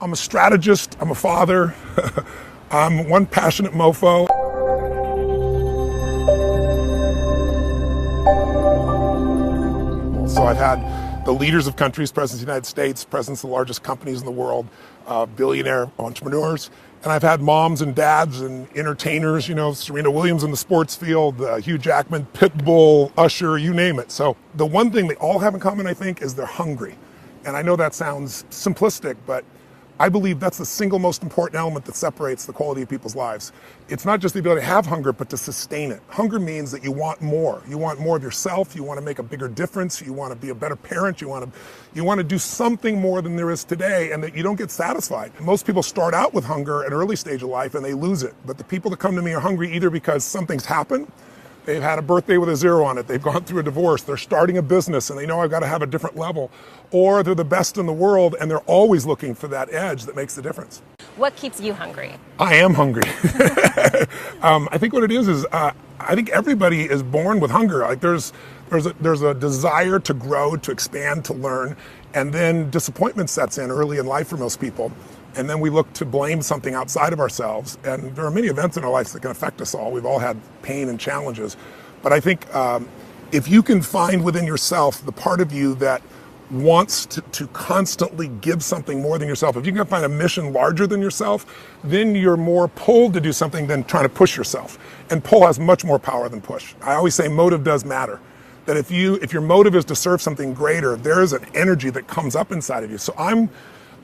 I'm a strategist, I'm a father, I'm one passionate mofo. So I've had the leaders of countries, presidents of the United States, presidents of the largest companies in the world, billionaire entrepreneurs. And I've had moms and dads and entertainers, Serena Williams in the sports field, Hugh Jackman, Pitbull, Usher, you name it. So the one thing they all have in common, I think, is they're hungry. And I know that sounds simplistic, but I believe that's the single most important element that separates the quality of people's lives. It's not just the ability to have hunger, but to sustain it. Hunger means that you want more. You want more of yourself. You want to make a bigger difference. You want to be a better parent. You want to do something more than there is today, and that you don't get satisfied. Most people start out with hunger at an early stage of life and they lose it. But the people that come to me are hungry either because something's happened, they've had a birthday with a 0 on it, they've gone through a divorce, they're starting a business and they know I've got to have a different level, or they're the best in the world and they're always looking for that edge that makes the difference. What keeps you hungry? I am hungry. I think what it is I think everybody is born with hunger. Like there's a desire to grow, to expand, to learn, and then disappointment sets in early in life for most people. And then we look to blame something outside of ourselves. And there are many events in our lives that can affect us all. We've all had pain and challenges. But I think if you can find within yourself the part of you that wants to constantly give something more than yourself, if you can find a mission larger than yourself, then you're more pulled to do something than trying to push yourself. And pull has much more power than push. I always say motive does matter. That if your motive is to serve something greater, there is an energy that comes up inside of you. So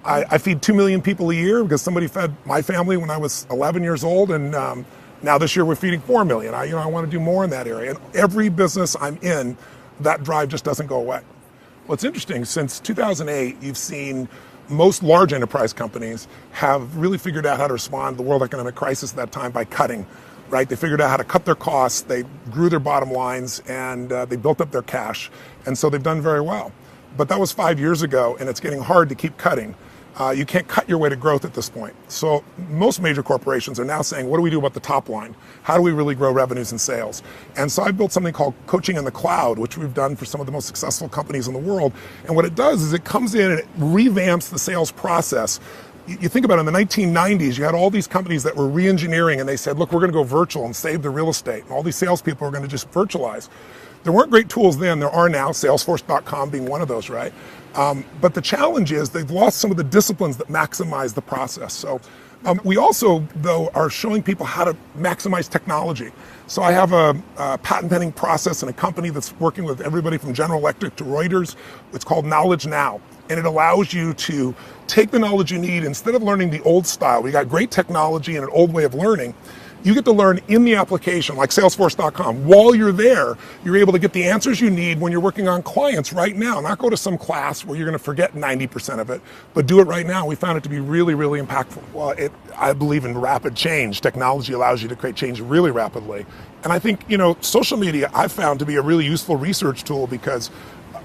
I feed 2 million people a year because somebody fed my family when I was 11 years old, and now this year we're feeding 4 million. I want to do more in that area. And every business I'm in, that drive just doesn't go away. What's interesting, since 2008, you've seen most large enterprise companies have really figured out how to respond to the world economic crisis at that time by cutting. Right? They figured out how to cut their costs, they grew their bottom lines, and they built up their cash. And so they've done very well. But that was 5 years ago, and it's getting hard to keep cutting. You can't cut your way to growth at this point. So most major corporations are now saying, what do we do about the top line? How do we really grow revenues and sales? And so I built something called Coaching in the Cloud, which we've done for some of the most successful companies in the world. And what it does is it comes in and it revamps the sales process. You think about it, in the 1990s, you had all these companies that were re-engineering, and they said, look, we're going to go virtual and save the real estate. And all these salespeople are going to just virtualize. There weren't great tools then. There are now, Salesforce.com being one of those, right? But the challenge is they've lost some of the disciplines that maximize the process. So we also, though, are showing people how to maximize technology. So I have a patent pending process in a company that's working with everybody from General Electric to Reuters. It's called Knowledge Now. And it allows you to take the knowledge you need instead of learning the old style. We got great technology and an old way of learning. You get to learn in the application, like Salesforce.com. While you're there, you're able to get the answers you need when you're working on clients right now. Not go to some class where you're going to forget 90% of it, but do it right now. We found it to be really, really impactful. Well, I believe in rapid change. Technology allows you to create change really rapidly. And I think, social media I've found to be a really useful research tool because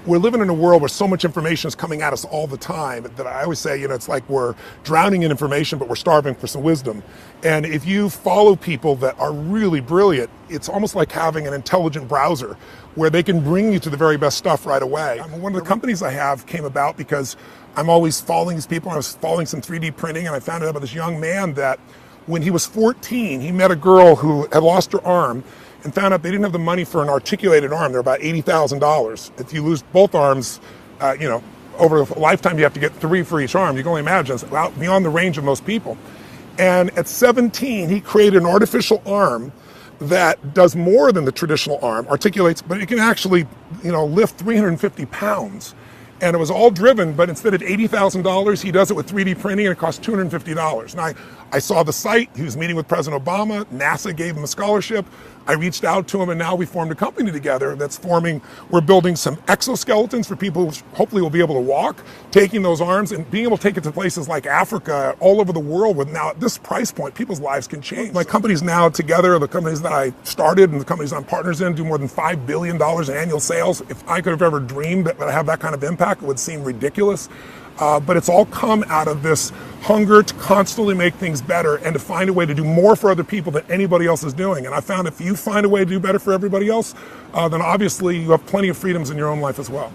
we're living in a world where so much information is coming at us all the time that I always say, it's like we're drowning in information, but we're starving for some wisdom. And if you follow people that are really brilliant, it's almost like having an intelligent browser where they can bring you to the very best stuff right away. One of the companies I have came about because I'm always following these people. I was following some 3D printing, and I found out about this young man that when he was 14, he met a girl who had lost her arm and found out they didn't have the money for an articulated arm. They're about $80,000. If you lose both arms, over a lifetime you have to get 3 for each arm. You can only imagine it's out beyond the range of most people. And at 17, he created an artificial arm that does more than the traditional arm, articulates, but it can actually, lift 350 pounds. And it was all driven, but instead of $80,000, he does it with 3D printing, and it costs $250. And I saw the site. He was meeting with President Obama. NASA gave him a scholarship. I reached out to him, and now we formed a company together that's forming. We're building some exoskeletons for people who hopefully will be able to walk, taking those arms and being able to take it to places like Africa, all over the world. With now at this price point, people's lives can change. My companies now together, the companies that I started and the companies I'm partners in, do more than $5 billion in annual sales. If I could have ever dreamed that I have that kind of impact, it would seem ridiculous. But it's all come out of this hunger to constantly make things better and to find a way to do more for other people than anybody else is doing. And I found if you find a way to do better for everybody else, then obviously you have plenty of freedoms in your own life as well.